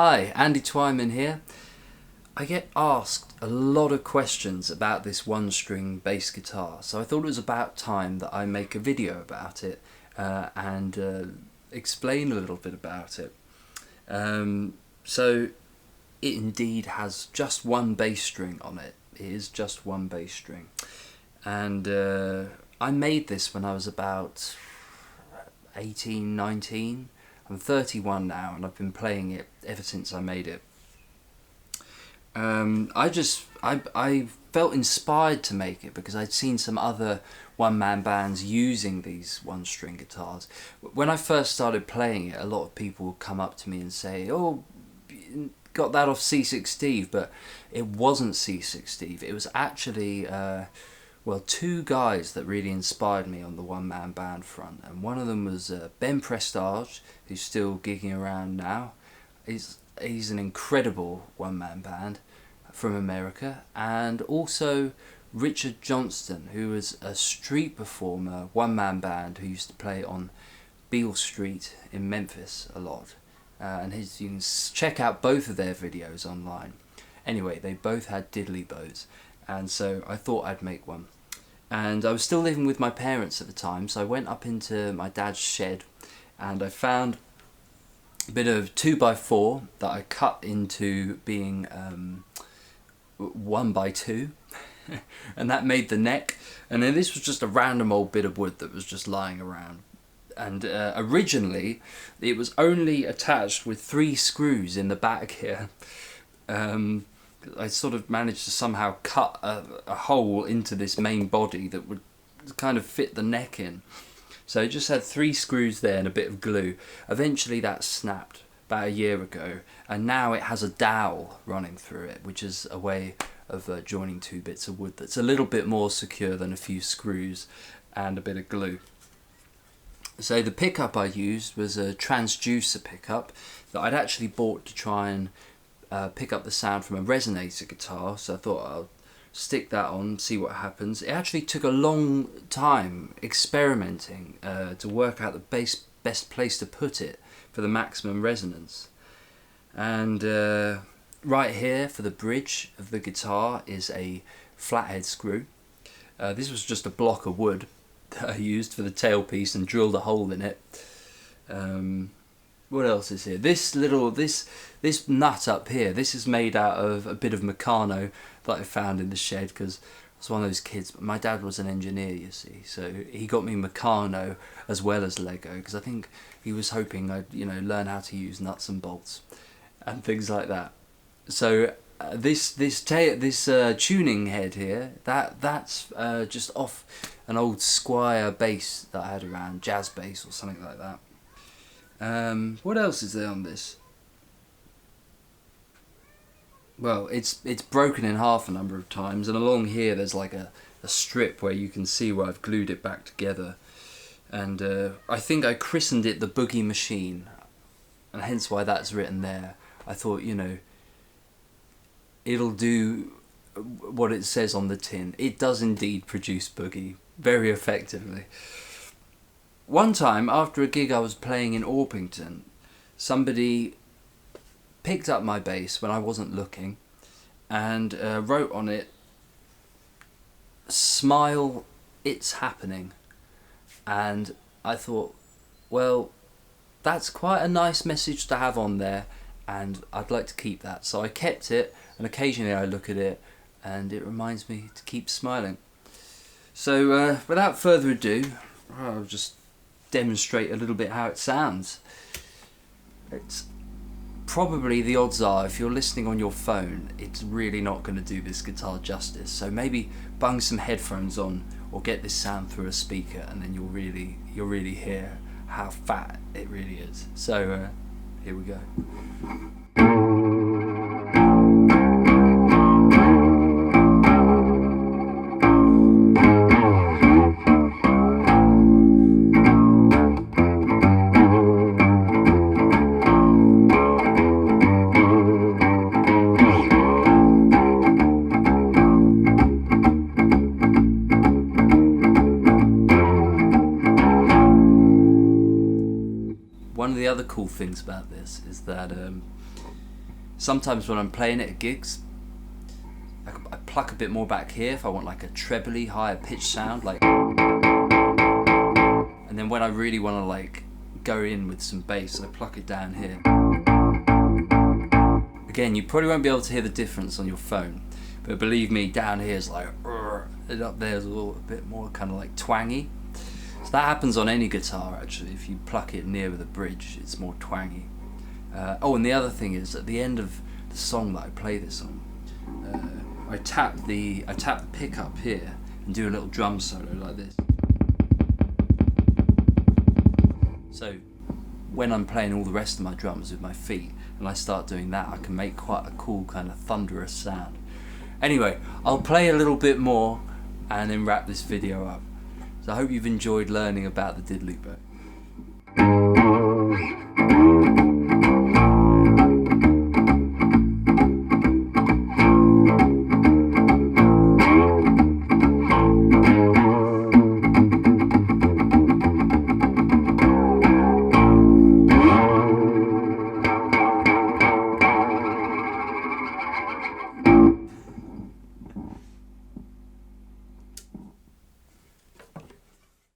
Hi, Andy Twyman here. I get asked a lot of questions about this one-string bass guitar, so I thought it was about time that I make a video about it and explain a little bit about it. So it indeed has just one bass string on it. It is just one bass string. And I made this when I was about 18, 19. I'm 31 now and I've been playing it ever since I made it. I felt inspired to make it because I'd seen some other one-man bands using these one-string guitars. When I first started playing it, a lot of people would come up to me and say, "Oh, got that off C6 Steve," but it wasn't C6 Steve. It was actually two guys that really inspired me on the one-man band front, and one of them was Ben Prestage, who's still gigging around now. He's an incredible one-man band from America, and also Richard Johnston, who was a street performer, one-man band who used to play on Beale Street in Memphis a lot, and you can check out both of their videos online. Anyway, they both had diddley bows, and so I thought I'd make one. And I was still living with my parents at the time, so I went up into my dad's shed and I found a bit of 2x4 that I cut into being 1x2 and that made the neck. And then this was just a random old bit of wood that was just lying around. And originally it was only attached with 3 screws in the back here. I sort of managed to somehow cut a hole into this main body that would kind of fit the neck in. So it just had 3 screws there and a bit of glue. Eventually that snapped about a year ago, and now it has a dowel running through it, which is a way of joining 2 bits of wood that's a little bit more secure than a few screws and a bit of glue. So the pickup I used was a transducer pickup that I'd actually bought to try and pick up the sound from a resonator guitar, so I thought I'll stick that on, see what happens. It actually took a long time experimenting to work out the best place to put it for the maximum resonance. And right here for the bridge of the guitar is a flathead screw. This was just a block of wood that I used for the tailpiece and drilled a hole in it. What else is here? This nut up here, this is made out of a bit of Meccano that I found in the shed because I was one of those kids. My dad was an engineer, you see, so he got me Meccano as well as Lego because I think he was hoping I'd learn how to use nuts and bolts and things like that. So this tuning head here, that's just off an old Squier bass that I had around, jazz bass or something like that. What else is there on this? Well, it's broken in half a number of times, and along here there's like a strip where you can see where I've glued it back together. And I think I christened it the Boogie Machine, and hence why that's written there. I thought, it'll do what it says on the tin. It does indeed produce boogie very effectively. One time, after a gig I was playing in Orpington, somebody picked up my bass when I wasn't looking and wrote on it, "Smile, it's happening." And I thought, well, that's quite a nice message to have on there and I'd like to keep that. So I kept it, and occasionally I look at it and it reminds me to keep smiling. So without further ado, I'll just demonstrate a little bit how it sounds. It's probably, the odds are, if you're listening on your phone, it's really not going to do this guitar justice. So maybe bung some headphones on or get this sound through a speaker, and then you'll really hear how fat it really is. So here we go. One of the other cool things about this is that Sometimes when I'm playing it at gigs, I pluck a bit more back here if I want like a trebly higher pitch sound, like. And then when I really want to like go in with some bass, I pluck it down here. Again, you probably won't be able to hear the difference on your phone, but believe me, down here is like, and up there is a little bit more kind of like twangy. So that happens on any guitar actually. If you pluck it near the bridge, it's more twangy. Oh, and the other thing is, at the end of the song that I play this on, I tap the pickup here and do a little drum solo like this. So when I'm playing all the rest of my drums with my feet and I start doing that, I can make quite a cool kind of thunderous sound. Anyway, I'll play a little bit more and then wrap this video up. So I hope you've enjoyed learning about the diddley bow.